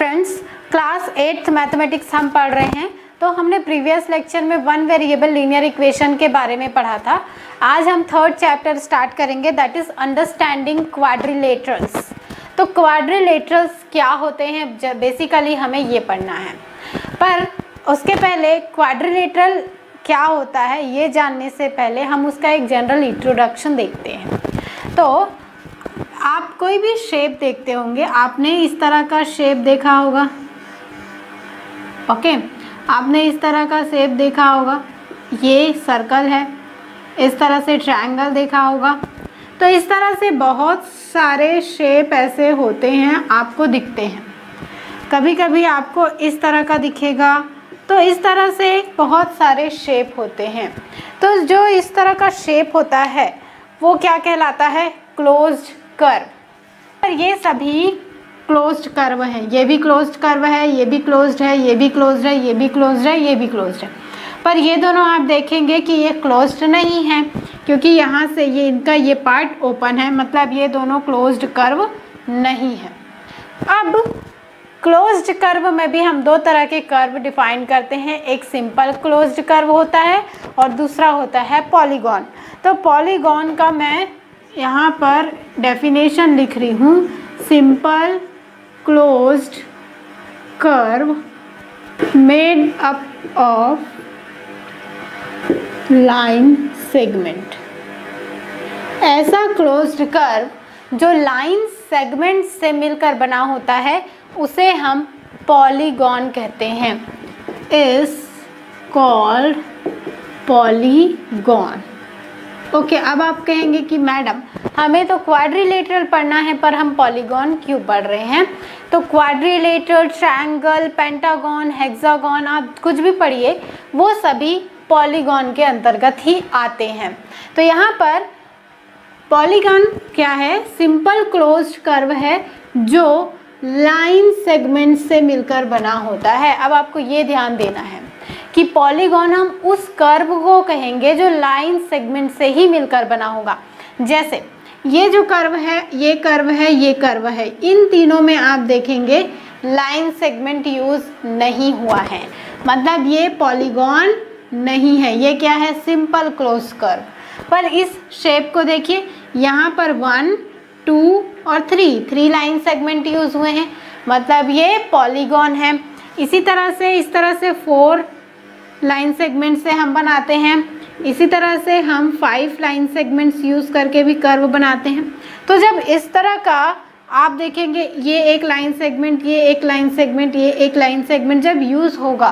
Friends, class 8th mathematics हम पढ़ रहे हैं। तो हमने प्रीवियस लेक्चर में वन वेरिएबल लीनियर इक्वेशन के बारे में पढ़ा था। आज हम थर्ड चैप्टर स्टार्ट करेंगे, दैट इज अंडरस्टैंडिंग क्वाड्रिलेटरल्स। तो क्वाड्रिलेटरल्स क्या होते हैं, बेसिकली हमें ये पढ़ना है। पर उसके पहले क्वाड्रिलेटरल क्या होता है ये जानने से पहले हम उसका एक जनरल इंट्रोडक्शन देखते हैं। तो आप कोई भी शेप देखते होंगे, आपने इस तरह का शेप देखा होगा, ओके आपने इस तरह का शेप देखा होगा, ये सर्कल है, इस तरह से ट्रायंगल देखा होगा। तो इस तरह से बहुत सारे शेप ऐसे होते हैं, आपको दिखते हैं। कभी कभी आपको इस तरह का दिखेगा, तो इस तरह से बहुत सारे शेप होते हैं। तो जो इस तरह का शेप होता है वो क्या कहलाता है, क्लोज्ड कर्व। पर ये सभी क्लोज्ड कर्व हैं, ये भी क्लोज्ड कर्व है, ये भी क्लोज्ड है, ये भी क्लोज्ड है, ये भी क्लोज्ड है, ये भी क्लोज्ड है। पर ये दोनों आप देखेंगे कि ये क्लोज्ड नहीं है, क्योंकि यहाँ से ये इनका ये पार्ट ओपन है, मतलब ये दोनों क्लोज्ड कर्व नहीं है। अब क्लोज्ड कर्व में भी हम दो तरह के कर्व डिफाइन करते हैं, एक सिंपल क्लोज्ड कर्व होता है और दूसरा होता है पॉलीगॉन। तो पॉलीगॉन का मैं यहाँ पर डेफिनेशन लिख रही हूँ, simple closed curve made up of line segment. ऐसा क्लोज्ड कर्व जो लाइन सेगमेंट से मिलकर बना होता है उसे हम पॉलीगॉन कहते हैं, इज कॉल्ड पॉलीगॉन। ओके, अब आप कहेंगे कि मैडम हमें तो क्वाड्रिलेटरल पढ़ना है पर हम पॉलीगॉन क्यों पढ़ रहे हैं। तो क्वाड्रिलेटरल, ट्रायंगल, पेंटागन, हेक्सागन, आप कुछ भी पढ़िए, वो सभी पॉलीगॉन के अंतर्गत ही आते हैं। तो यहाँ पर पॉलीगॉन क्या है, सिंपल क्लोज्ड कर्व है जो लाइन सेगमेंट से मिलकर बना होता है। अब आपको ये ध्यान देना है कि पॉलीगॉन हम उस कर्व को कहेंगे जो लाइन सेगमेंट से ही मिलकर बना होगा। जैसे ये जो कर्व है, ये कर्व है, ये कर्व है, इन तीनों में आप देखेंगे लाइन सेगमेंट यूज नहीं हुआ है, मतलब ये पॉलीगॉन नहीं है, ये क्या है, सिंपल क्लोज कर्व। पर इस शेप को देखिए, यहाँ पर 1, 2 और 3 लाइन सेगमेंट यूज हुए हैं, मतलब ये पॉलीगॉन है। इसी तरह से इस तरह से 4 लाइन सेगमेंट से हम बनाते हैं, इसी तरह से हम 5 लाइन सेगमेंट्स यूज़ करके भी कर्व बनाते हैं। तो जब इस तरह का आप देखेंगे, ये एक लाइन सेगमेंट, ये एक लाइन सेगमेंट, ये एक लाइन सेगमेंट जब यूज़ होगा,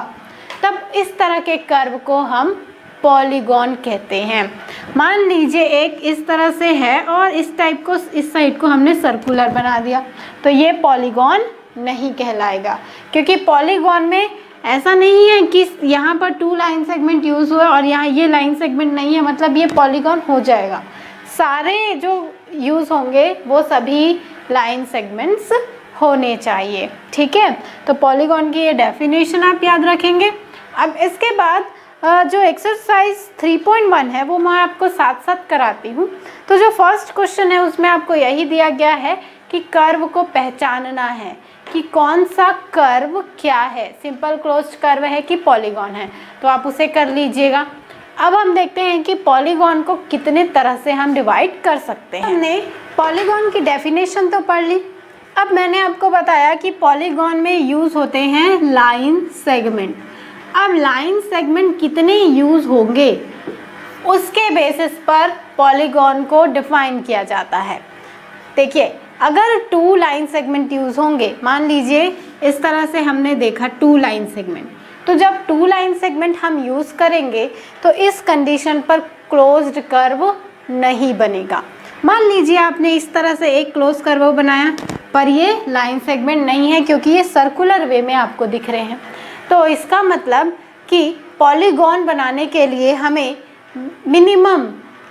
तब इस तरह के कर्व को हम पॉलीगॉन कहते हैं। मान लीजिए एक इस तरह से है और इस टाइप को, इस साइड को हमने सर्कुलर बना दिया, तो ये पॉलीगॉन नहीं कहलाएगा, क्योंकि पॉलीगॉन में ऐसा नहीं है कि यहाँ पर 2 लाइन सेगमेंट यूज़ हुआ और यहाँ ये लाइन सेगमेंट नहीं है, मतलब ये पॉलीगॉन हो जाएगा। सारे जो यूज़ होंगे वो सभी लाइन सेगमेंट्स होने चाहिए, ठीक है। तो पॉलीगॉन की ये डेफिनेशन आप याद रखेंगे। अब इसके बाद जो एक्सरसाइज 3.1 है वो मैं आपको साथ साथ कराती हूँ। तो जो फर्स्ट क्वेश्चन है उसमें आपको यही दिया गया है कि कर्व को पहचानना है कि कौन सा कर्व क्या है, सिंपल क्लोज्ड कर्व है कि पॉलीगॉन है, तो आप उसे कर लीजिएगा। अब हम देखते हैं कि पॉलीगॉन को कितने तरह से हम डिवाइड कर सकते हैं। हमने पॉलीगॉन की डेफिनेशन तो पढ़ ली। अब मैंने आपको बताया कि पॉलीगॉन में यूज़ होते हैं लाइन सेगमेंट। अब लाइन सेगमेंट कितने यूज़ होंगे उसके बेसिस पर पॉलीगॉन को डिफाइन किया जाता है। देखिए, अगर 2 लाइन सेगमेंट यूज़ होंगे, मान लीजिए इस तरह से हमने देखा 2 लाइन सेगमेंट, तो जब 2 लाइन सेगमेंट हम यूज़ करेंगे तो इस कंडीशन पर क्लोज्ड कर्व नहीं बनेगा। मान लीजिए आपने इस तरह से एक क्लोज कर्व बनाया, पर ये लाइन सेगमेंट नहीं है क्योंकि ये सर्कुलर वे में आपको दिख रहे हैं। तो इसका मतलब कि पॉलीगॉन बनाने के लिए हमें मिनिमम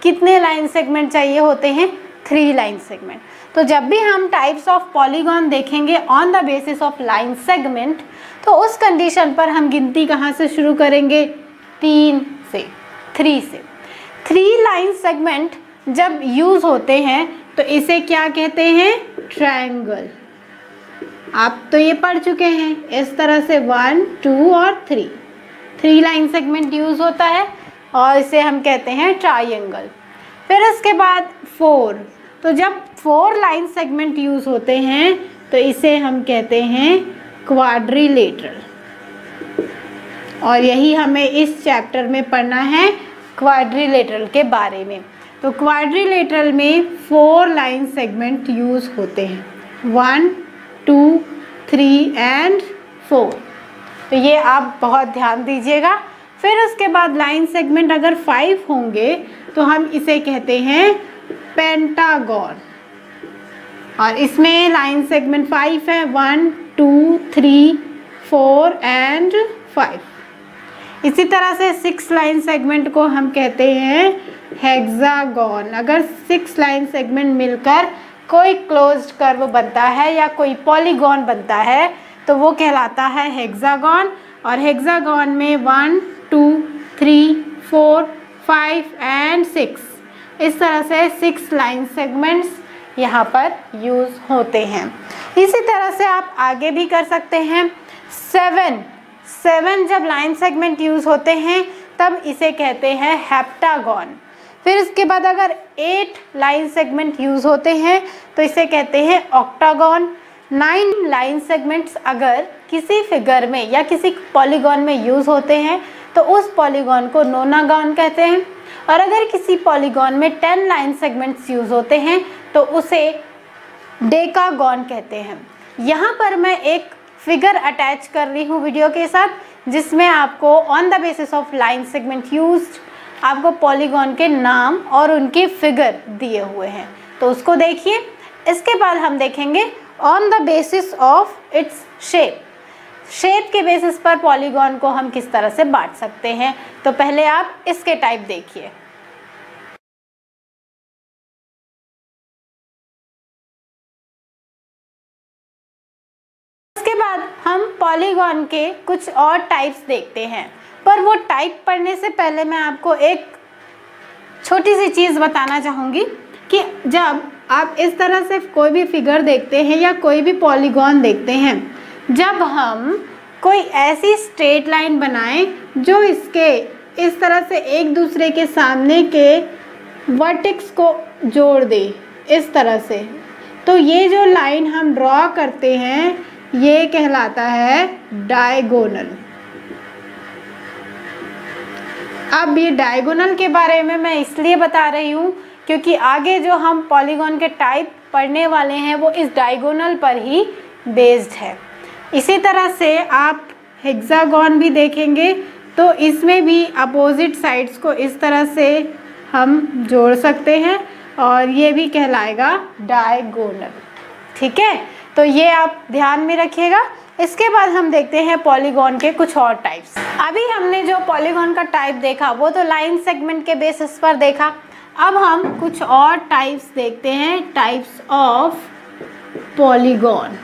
कितने लाइन सेगमेंट चाहिए होते हैं, 3 लाइन सेगमेंट। तो जब भी हम टाइप्स ऑफ पॉलीगॉन देखेंगे on the basis of line segment, तो उस कंडीशन पर हम गिनती कहाँ से शुरू करेंगे, 3 से। 3 लाइन सेगमेंट जब यूज़ होते हैं तो इसे क्या कहते हैं, ट्रायंगल। आप तो ये पढ़ चुके हैं। इस तरह से 1, 2 और 3 लाइन सेगमेंट यूज़ होता है और इसे हम कहते हैं ट्राइंगल। फिर इसके बाद 4, तो जब 4 लाइन सेगमेंट यूज़ होते हैं तो इसे हम कहते हैं क्वाड्रिलेटरल। और यही हमें इस चैप्टर में पढ़ना है क्वाड्रिलेटरल के बारे में। तो क्वाड्रिलेटरल में 4 लाइन सेगमेंट यूज़ होते हैं, 1, 2, 3 एंड 4। तो ये आप बहुत ध्यान दीजिएगा। फिर उसके बाद लाइन सेगमेंट अगर 5 होंगे तो हम इसे कहते हैं पेंटागन। और इसमें लाइन सेगमेंट 5 है, 1, 2, 3, 4 एंड 5। इसी तरह से 6 लाइन सेगमेंट को हम कहते हैं हेक्सागन। अगर 6 लाइन सेगमेंट मिलकर कोई क्लोज्ड कर्व बनता है या कोई पॉलीगॉन बनता है तो वो कहलाता है हेक्सागन। और हेक्सागन में 1, 2, 3, 4, 5 एंड 6, इस तरह से 6 लाइन सेगमेंट्स यहाँ पर यूज़ होते हैं। इसी तरह से आप आगे भी कर सकते हैं। 7 जब लाइन सेगमेंट यूज़ होते हैं तब इसे कहते हैं हेप्टागन। फिर इसके बाद अगर 8 लाइन सेगमेंट यूज़ होते हैं तो इसे कहते हैं ऑक्टागन। 9 लाइन सेगमेंट्स अगर किसी फिगर में या किसी पॉलीगॉन में यूज़ होते हैं तो उस पॉलीगॉन को नोनागन कहते हैं। और अगर किसी पॉलीगॉन में 10 लाइन सेगमेंट्स यूज़ होते हैं तो उसे डेकागन कहते हैं। यहाँ पर मैं एक फिगर अटैच कर रही हूँ वीडियो के साथ, जिसमें आपको on the basis of line segment used आपको पॉलीगॉन के नाम और उनके फिगर दिए हुए हैं, तो उसको देखिए। इसके बाद हम देखेंगे on the basis of its shape के बेसिस पर पॉलीगॉन को हम किस तरह से बांट सकते हैं। तो पहले आप इसके टाइप देखिए। इसके बाद हम पॉलीगॉन के कुछ और टाइप्स देखते हैं, पर वो टाइप पढ़ने से पहले मैं आपको एक छोटी सी चीज़ बताना चाहूँगी कि जब आप इस तरह से कोई भी फिगर देखते हैं या कोई भी पॉलीगॉन देखते हैं, जब हम कोई ऐसी स्ट्रेट लाइन बनाएं जो इसके इस तरह से एक दूसरे के सामने के वर्टेक्स को जोड़ दे इस तरह से, तो ये जो लाइन हम ड्रॉ करते हैं ये कहलाता है डायगोनल। अब ये डायगोनल के बारे में मैं इसलिए बता रही हूँ क्योंकि आगे जो हम पॉलीगॉन के टाइप पढ़ने वाले हैं वो इस डायगोनल पर ही बेस्ड है। इसी तरह से आप हेक्सागन भी देखेंगे तो इसमें भी अपोजिट साइड्स को इस तरह से हम जोड़ सकते हैं और ये भी कहलाएगा डायगोनल। ठीक है, तो ये आप ध्यान में रखिएगा। इसके बाद हम देखते हैं पॉलीगॉन के कुछ और टाइप्स। अभी हमने जो पॉलीगॉन का टाइप देखा वो तो लाइन सेगमेंट के बेसिस पर देखा। अब हम कुछ और टाइप्स देखते हैं, टाइप्स ऑफ पॉलीगॉन।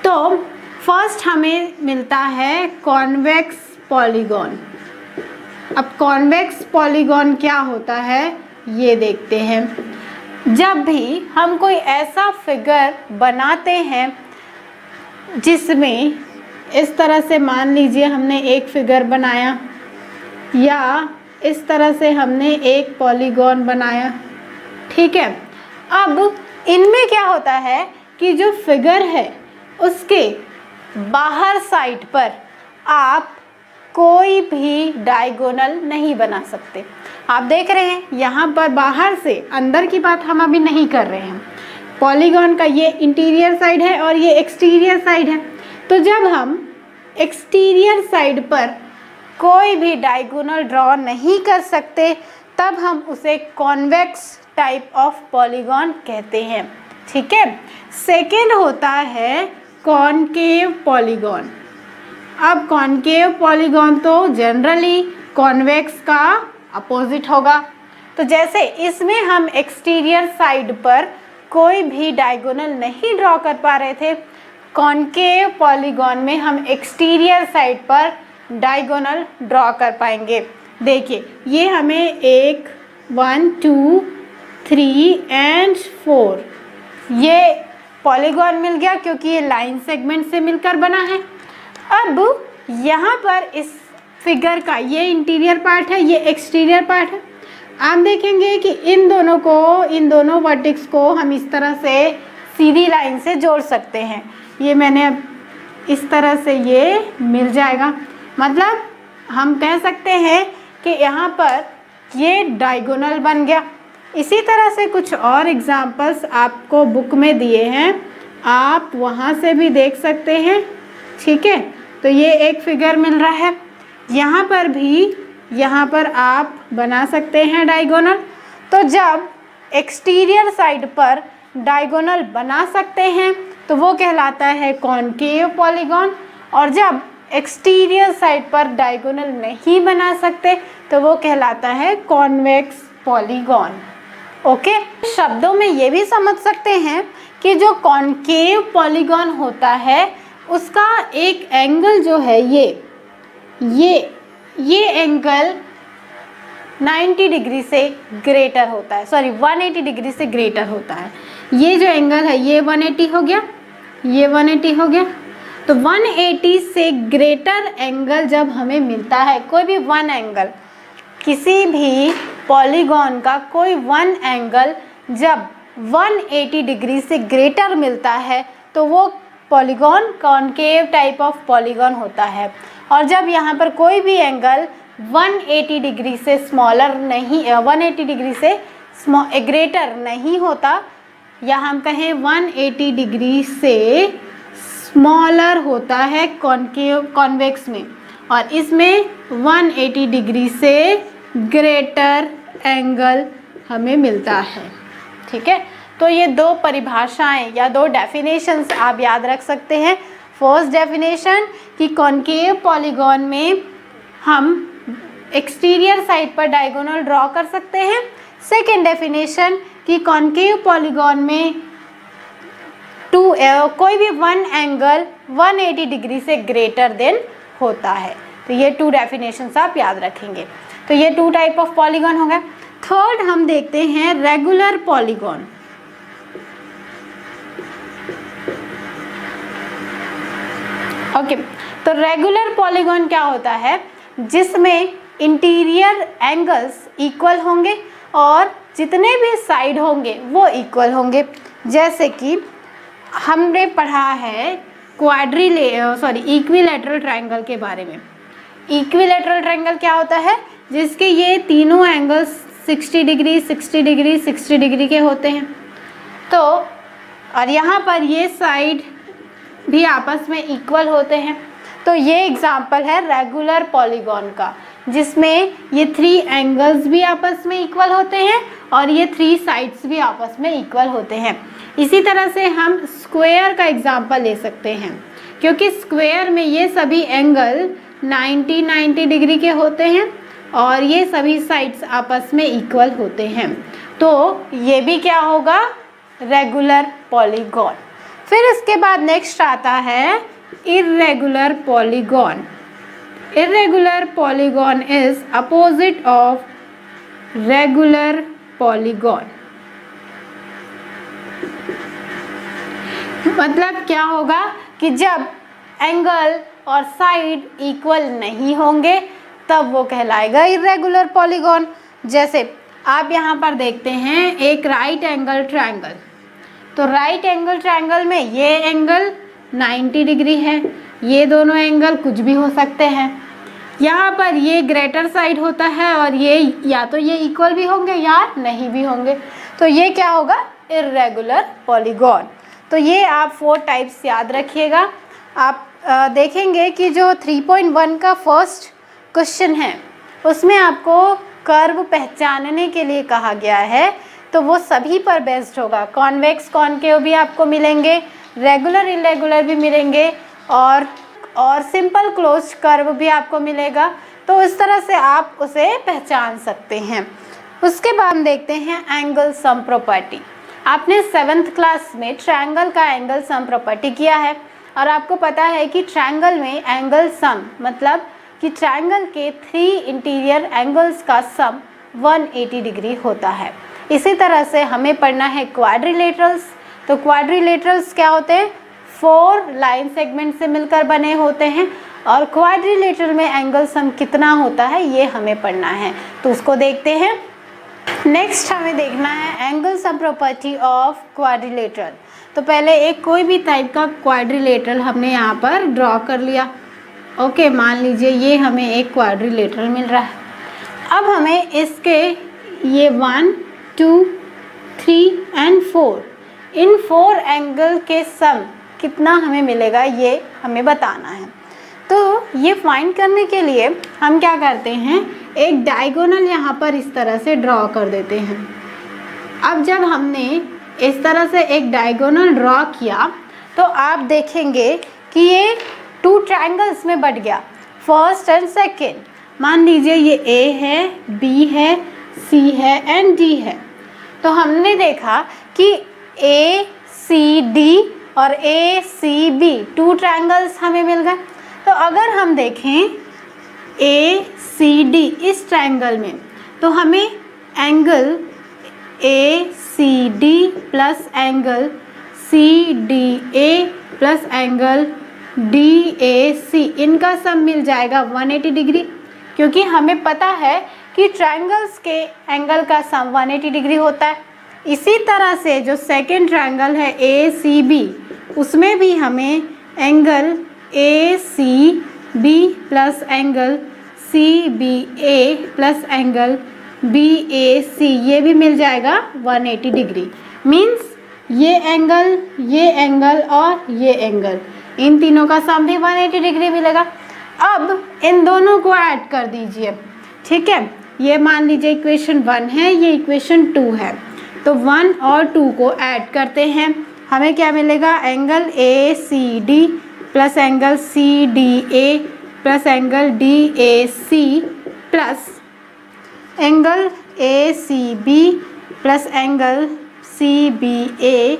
तो फर्स्ट हमें मिलता है कॉन्वेक्स पॉलीगॉन। अब कॉन्वेक्स पॉलीगॉन क्या होता है ये देखते हैं। जब भी हम कोई ऐसा फिगर बनाते हैं जिसमें इस तरह से, मान लीजिए हमने एक फिगर बनाया या इस तरह से हमने एक पॉलीगॉन बनाया, ठीक है। अब इनमें क्या होता है कि जो फिगर है उसके बाहर साइड पर आप कोई भी डायगोनल नहीं बना सकते। आप देख रहे हैं यहाँ पर बाहर से, अंदर की बात हम अभी नहीं कर रहे हैं। पॉलीगॉन का ये इंटीरियर साइड है और ये एक्सटीरियर साइड है। तो जब हम एक्सटीरियर साइड पर कोई भी डायगोनल ड्रॉ नहीं कर सकते तब हम उसे कॉन्वेक्स टाइप ऑफ पॉलीगॉन कहते हैं। ठीक है। सेकेंड होता है कॉनकेव पॉलीगॉन। अब कॉनकेव पॉलीगॉन तो जनरली कॉन्वेक्स का अपोजिट होगा। तो जैसे इसमें हम एक्सटीरियर साइड पर कोई भी डायगोनल नहीं ड्रॉ कर पा रहे थे, कॉनकेव पॉलीगॉन में हम एक्सटीरियर साइड पर डायगोनल ड्रॉ कर पाएंगे। देखिए ये हमें 1 2 3 एंड 4 ये पॉलीगॉन मिल गया क्योंकि ये लाइन सेगमेंट से मिलकर बना है। अब यहाँ पर इस फिगर का ये इंटीरियर पार्ट है, ये एक्सटीरियर पार्ट है। आप देखेंगे कि इन दोनों वर्टेक्स को हम इस तरह से सीधी लाइन से जोड़ सकते हैं। ये मैंने अब इस तरह से ये मिल जाएगा, मतलब हम कह सकते हैं कि यहाँ पर ये डायगोनल बन गया। इसी तरह से कुछ और एग्जांपल्स आपको बुक में दिए हैं, आप वहाँ से भी देख सकते हैं। ठीक है, तो ये एक फिगर मिल रहा है, यहाँ पर भी, यहाँ पर आप बना सकते हैं डायगोनल। तो जब एक्सटीरियर साइड पर डायगोनल बना सकते हैं तो वो कहलाता है कॉनकेव पॉलीगॉन, और जब एक्सटीरियर साइड पर डायगोनल नहीं बना सकते तो वो कहलाता है कॉन्वेक्स पॉलीगॉन। ओके, शब्दों में ये भी समझ सकते हैं कि जो कॉनकेव पॉलीगॉन होता है उसका एक एंगल जो है ये एंगल 90 डिग्री से ग्रेटर होता है, सॉरी 180 डिग्री से ग्रेटर होता है। ये जो एंगल है ये 180 हो गया, ये 180 हो गया। तो 180 से ग्रेटर एंगल जब हमें मिलता है, कोई भी वन एंगल, किसी भी पॉलीगॉन का कोई वन एंगल जब 180 डिग्री से ग्रेटर मिलता है तो वो polygon concave type of polygon होता है। और जब यहाँ पर कोई भी एंगल 180 डिग्री से स्मॉलर नहीं, 180 डिग्री से ग्रेटर नहीं होता, या हम कहें 180 डिग्री से स्मॉलर होता है कॉन्वेक्स में, और इसमें 180 डिग्री से ग्रेटर एंगल हमें मिलता है। ठीक है, तो ये दो परिभाषाएं या दो डेफिनेशंस आप याद रख सकते हैं। फर्स्ट डेफिनेशन कि कॉनकेव पॉलीगॉन में हम एक्सटीरियर साइड पर डायगोनल ड्रॉ कर सकते हैं। सेकेंड डेफिनेशन कि कॉनकेव पॉलीगॉन में कोई भी वन एंगल 180 डिग्री से ग्रेटर देन होता है। तो ये टू डेफिनेशंस आप याद रखेंगे। तो ये टू टाइप ऑफ पॉलीगॉन हो गया। थर्ड हम देखते हैं रेगुलर पॉलीगॉन। ओके, तो रेगुलर पॉलीगॉन क्या होता है, जिसमें इंटीरियर एंगल्स इक्वल होंगे और जितने भी साइड होंगे वो इक्वल होंगे। जैसे कि हमने पढ़ा है इक्विलैटरल ट्रायंगल के बारे में। इक्विलैटरल ट्रायंगल क्या होता है, जिसके ये तीनों एंगल्स 60 डिग्री 60 डिग्री 60 डिग्री के होते हैं। तो और यहाँ पर ये साइड भी आपस में इक्वल होते हैं। तो ये एग्जाम्पल है रेगुलर पॉलीगॉन का, जिसमें ये 3 एंगल्स भी आपस में इक्वल होते हैं और ये 3 साइड्स भी आपस में इक्वल होते हैं। इसी तरह से हम स्क्वायर का एग्जाम्पल ले सकते हैं, क्योंकि स्क्वायर में ये सभी एंगल 90 डिग्री के होते हैं और ये सभी साइड्स आपस में इक्वल होते हैं। तो ये भी क्या होगा, रेगुलर पॉलीगॉन। फिर इसके बाद नेक्स्ट आता है irregular polygon. Irregular polygon is opposite of regular polygon. मतलब क्या होगा कि जब एंगल और साइड इक्वल नहीं होंगे तब वो कहलाएगा इर्रेगुलर पॉलीगॉन। जैसे आप यहाँ पर देखते हैं एक राइट एंगल ट्रायंगल। तो राइट एंगल ट्रायंगल में ये एंगल 90 डिग्री है, ये दोनों एंगल कुछ भी हो सकते हैं। यहाँ पर ये ग्रेटर साइड होता है और ये या तो ये इक्वल भी होंगे या नहीं भी होंगे। तो ये क्या होगा, इर्रेगुलर पॉलीगॉन। तो ये आप 4 टाइप्स याद रखिएगा। आप देखेंगे कि जो 3.1 का फर्स्ट क्वेश्चन है उसमें आपको कर्व पहचानने के लिए कहा गया है, तो वो सभी पर बेस्ड होगा। कॉन्वेक्स कॉनकेव भी आपको मिलेंगे, रेगुलर इरेगुलर भी मिलेंगे और सिंपल क्लोज्ड कर्व भी आपको मिलेगा। तो इस तरह से आप उसे पहचान सकते हैं। उसके बाद हम देखते हैं एंगल सम प्रॉपर्टी। आपने 7th क्लास में ट्रायंगल का एंगल सम प्रॉपर्टी किया है और आपको पता है कि ट्रायंगल में एंगल सम मतलब कि ट्रायंगल के 3 इंटीरियर एंगल्स का सम 180 डिग्री होता है। इसी तरह से हमें पढ़ना है क्वाड्रिलेटरल्स। तो क्वाड्रिलेटरल्स क्या होते हैं, 4 लाइन सेगमेंट से मिलकर बने होते हैं, और क्वाड्रिलेटरल में एंगल सम कितना होता है ये हमें पढ़ना है, तो उसको देखते हैं। नेक्स्ट हमें देखना है angle sum property of quadrilateral. तो पहले एक कोई भी टाइप का क्वाड्रिलेटरल हमने यहाँ पर ड्रॉ कर लिया। ओके, मान लीजिए ये हमें एक क्वाड्रिलेटरल मिल रहा है। अब हमें इसके ये 1, 2, 3 एंड 4 इन 4 एंगल के सम कितना हमें मिलेगा ये हमें बताना है। तो ये फाइंड करने के लिए हम क्या करते हैं, एक डायगोनल यहाँ पर इस तरह से ड्रॉ कर देते हैं। अब जब हमने इस तरह से एक डायगोनल ड्रॉ किया तो आप देखेंगे कि ये 2 ट्रायंगल्स में बट गया, फर्स्ट एंड सेकेंड। मान लीजिए ये A है, B है, C है एंड D है। तो हमने देखा कि ACD और ACB 2 ट्रायंगल्स हमें मिल गए। तो अगर हम देखें ACD इस ट्रायंगल में, तो हमें angle ACD plus angle CDA plus angle DAC इनका सम मिल जाएगा 180 डिग्री, क्योंकि हमें पता है कि ट्रायंगल्स के एंगल का सम 180 डिग्री होता है। इसी तरह से जो सेकेंड ट्रायंगल है ACB, उसमें भी हमें angle ACB plus angle CBA plus angle BAC ये भी मिल जाएगा 180 डिग्री। मीन्स ये एंगल और ये एंगल, इन तीनों का सम भी 180 डिग्री मिलेगा। अब इन दोनों को ऐड कर दीजिए, ठीक है। ये मान लीजिए इक्वेशन 1 है, ये इक्वेशन 2 है, तो 1 और 2 को ऐड करते हैं। हमें क्या मिलेगा, angle ACD plus angle CDA plus angle DAC plus angle ACB plus angle CBA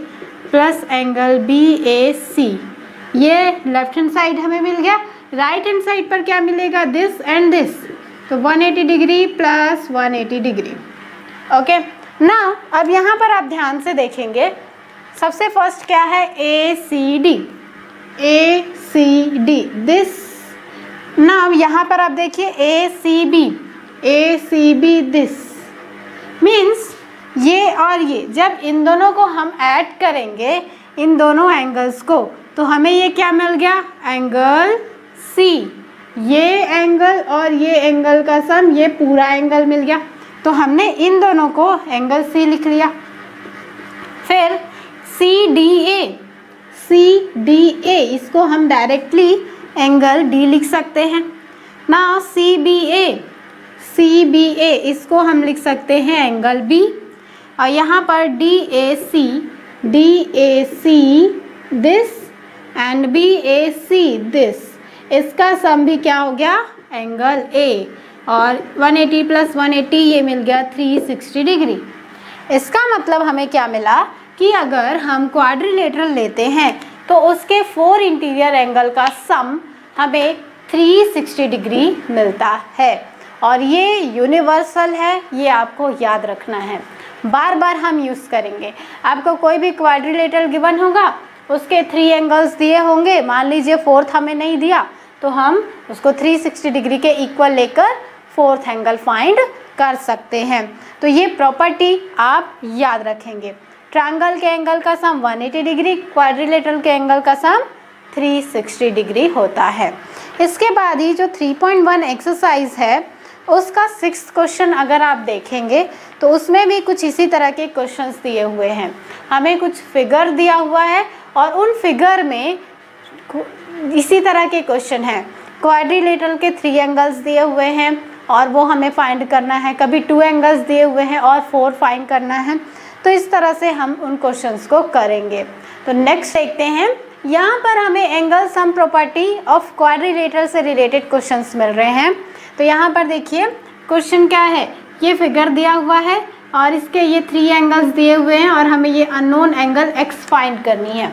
plus angle BAC। ये लेफ्ट हैंड साइड हमें मिल गया। राइट हैंड साइड पर क्या मिलेगा, दिस एंड दिस, तो 180 डिग्री प्लस 180 डिग्री। ओके ना, अब यहाँ पर आप ध्यान से देखेंगे, सबसे फर्स्ट क्या है, ACD दिस। ना यहाँ पर आप देखिए ACB दिस। मीन्स ये और ये, जब इन दोनों को हम ऐड करेंगे, इन दोनों एंगल्स को, तो हमें ये क्या मिल गया, एंगल C। ये एंगल और ये एंगल का सम, ये पूरा एंगल मिल गया। तो हमने इन दोनों को एंगल C लिख लिया। फिर CDA इसको हम डायरेक्टली एंगल D लिख सकते हैं ना। CBA इसको हम लिख सकते हैं एंगल B। और यहाँ पर DAC this and BAC this, इसका सम भी क्या हो गया, एंगल A। और 180 प्लस 180 ये मिल गया 360 डिग्री। इसका मतलब हमें क्या मिला कि अगर हम क्वाड्रिलेटरल लेते हैं तो उसके 4 इंटीरियर एंगल का सम हमें 360 डिग्री मिलता है। और ये यूनिवर्सल है, ये आपको याद रखना है, बार बार हम यूज़ करेंगे। आपको कोई भी क्वाड्रिलेटरल गिवन होगा, उसके 3 एंगल्स दिए होंगे, मान लीजिए 4th हमें नहीं दिया, तो हम उसको 360 डिग्री के इक्वल लेकर 4th एंगल फाइंड कर सकते हैं। तो ये प्रॉपर्टी आप याद रखेंगे। ट्रायंगल के एंगल का सम 180 डिग्री, क्वाड्रिलेटरल के एंगल का सम 360 डिग्री होता है। इसके बाद ही जो 3.1 एक्सरसाइज है, उसका 6th क्वेश्चन अगर आप देखेंगे तो उसमें भी कुछ इसी तरह के क्वेश्चंस दिए हुए हैं। हमें कुछ फिगर दिया हुआ है और उन फिगर में इसी तरह के क्वेश्चन हैं। क्वाड्रिलेटरल के 3 एंगल्स दिए हुए हैं और वो हमें फाइंड करना है, कभी 2 एंगल्स दिए हुए हैं और 4 फाइंड करना है। तो इस तरह से हम उन क्वेश्चंस को करेंगे। तो नेक्स्ट देखते हैं, यहाँ पर हमें angle sum property of quadrilateral से रिलेटेड क्वेश्चंस मिल रहे हैं। तो यहाँ पर देखिए क्वेश्चन क्या है, ये फिगर दिया हुआ है और इसके ये 3 एंगल्स दिए हुए हैं और हमें ये अननोन एंगल x फाइंड करनी है।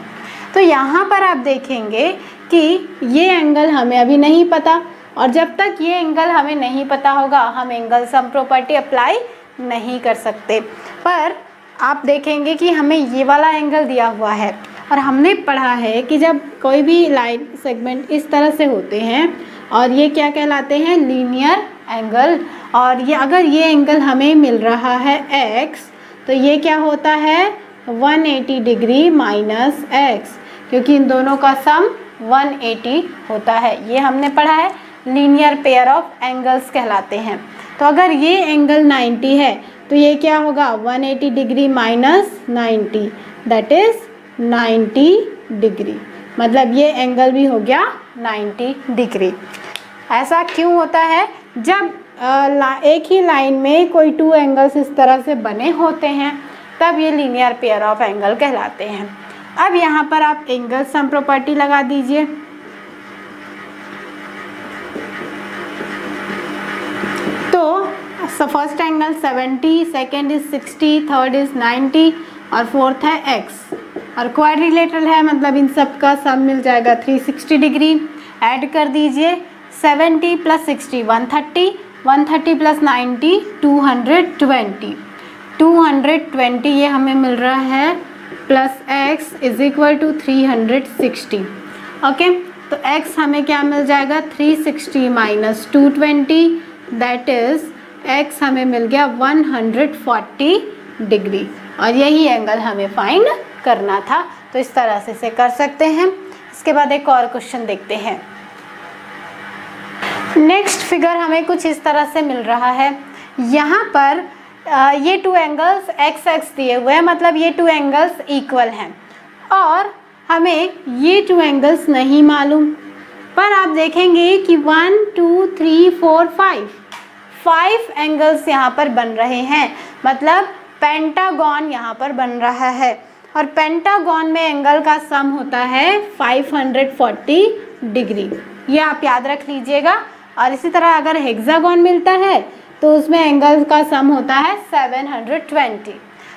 तो यहाँ पर आप देखेंगे कि ये एंगल हमें अभी नहीं पता, और जब तक ये एंगल हमें नहीं पता होगा हम एंगल सम प्रॉपर्टी अप्लाई नहीं कर सकते। पर आप देखेंगे कि हमें ये वाला एंगल दिया हुआ है और हमने पढ़ा है कि जब कोई भी लाइन सेगमेंट इस तरह से होते हैं और ये क्या कहलाते हैं, लीनियर एंगल। और ये अगर ये एंगल हमें मिल रहा है x, तो ये क्या होता है 180 डिग्री माइनस x, क्योंकि इन दोनों का सम 180 होता है। ये हमने पढ़ा है, लीनियर पेयर ऑफ एंगल्स कहलाते हैं। तो अगर ये एंगल 90 है तो ये क्या होगा 180 degree minus 90, that is 90 degree, मतलब ये एंगल भी हो गया 90 डिग्री। ऐसा क्यों होता है, जब एक ही लाइन में कोई टू एंगल्स इस तरह से बने होते हैं तब ये लीनियर पेयर ऑफ एंगल कहलाते हैं। अब यहाँ पर आप एंगल सम प्रॉपर्टी लगा दीजिए। तो first angle 70, second is 60, third is 90 और फोर्थ है x, और क्वाड्रिलेटरल है, मतलब इन सब का सम मिल जाएगा 360 डिग्री। ऐड कर दीजिए 70 प्लस 60 130, 130 प्लस 90 220, 220 ये हमें मिल रहा है, plus x is equal to 360। Okay, तो x हमें क्या मिल जाएगा 360 माइनस 220, दैट इज x हमें मिल गया 140 डिग्री, और यही एंगल हमें फाइंड करना था। तो इस तरह से इसे कर सकते हैं। इसके बाद एक और क्वेश्चन देखते हैं। नेक्स्ट फिगर हमें कुछ इस तरह से मिल रहा है। यहाँ पर ये टू एंगल्स एक्स एक्स दिए हुए हैं, मतलब ये टू एंगल्स इक्वल हैं, और हमें ये टू एंगल्स नहीं मालूम, पर आप देखेंगे कि 1 2 3 4 5 एंगल्स यहाँ पर बन रहे हैं, मतलब पेंटागन यहाँ पर बन रहा है, और पेंटागन में एंगल का सम होता है 540 डिग्री, ये आप याद रख लीजिएगा। और इसी तरह अगर हेक्सागन मिलता है तो उसमें एंगल का सम होता है 720।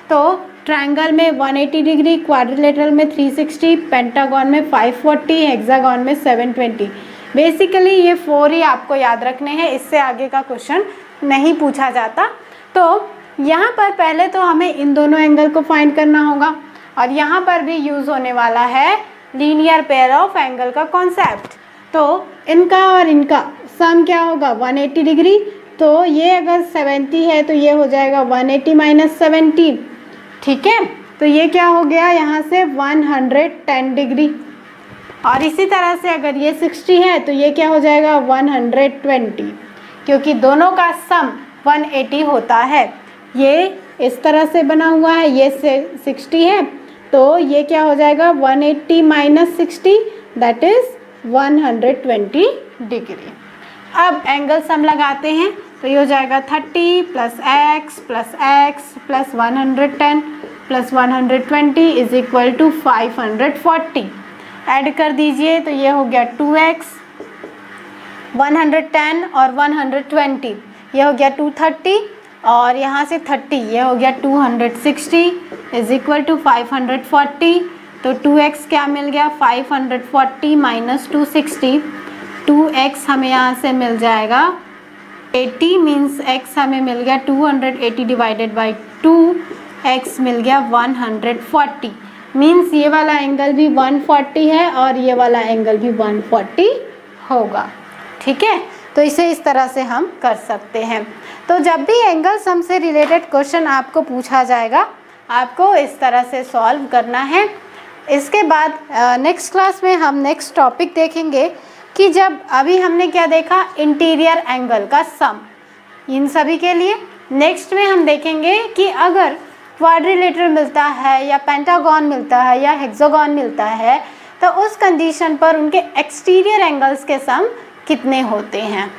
तो ट्रायंगल में 180 डिग्री, क्वाड्रिलेटरल में 360, पेंटागन में 540, हेक्सागन में 720। बेसिकली ये 4 ही आपको याद रखने हैं, इससे आगे का क्वेश्चन नहीं पूछा जाता। तो यहाँ पर पहले तो हमें इन दोनों एंगल को फाइंड करना होगा, और यहाँ पर भी यूज़ होने वाला है लीनियर पेयर ऑफ एंगल का कॉन्सेप्ट। तो इनका और इनका सम क्या होगा 180 डिग्री, तो ये अगर 70 है तो ये हो जाएगा 180 माइनस 70, ठीक है। तो ये क्या हो गया यहाँ से 110 डिग्री, और इसी तरह से अगर ये 60 है तो ये क्या हो जाएगा 120, क्योंकि दोनों का सम 180 होता है। ये इस तरह से बना हुआ है, ये 60 है, तो ये क्या हो जाएगा 180 माइनस 60, दैट इज़ 120 डिग्री। अब एंगल सम लगाते हैं, तो ये हो जाएगा 30 plus x plus 110 plus 120 is equal to 540। Add कर दीजिए, तो ये हो गया 2x, 110 और 120 ये हो गया 230, और यहाँ से 30 ये हो गया 260 इज इक्वल टू 540। तो 2x क्या मिल गया 540 माइनस 260, 2x हमें यहाँ से मिल जाएगा 80, मीन्स x हमें मिल गया 280 डिवाइडेड बाई 2, x मिल गया 140, मीन्स ये वाला एंगल भी 140 है और ये वाला एंगल भी 140 होगा, ठीक है। तो इसे इस तरह से हम कर सकते हैं। तो जब भी एंगल सम से रिलेटेड क्वेश्चन आपको पूछा जाएगा, आपको इस तरह से सॉल्व करना है। इसके बाद नेक्स्ट क्लास में हम नेक्स्ट टॉपिक देखेंगे कि जब अभी हमने क्या देखा, इंटीरियर एंगल का सम, इन सभी के लिए। नेक्स्ट में हम देखेंगे कि अगर क्वाड्रिलेटरल मिलता है या पेंटागन मिलता है या हेक्सागन मिलता है तो उस कंडीशन पर उनके एक्सटीरियर एंगल्स के सम कितने होते हैं।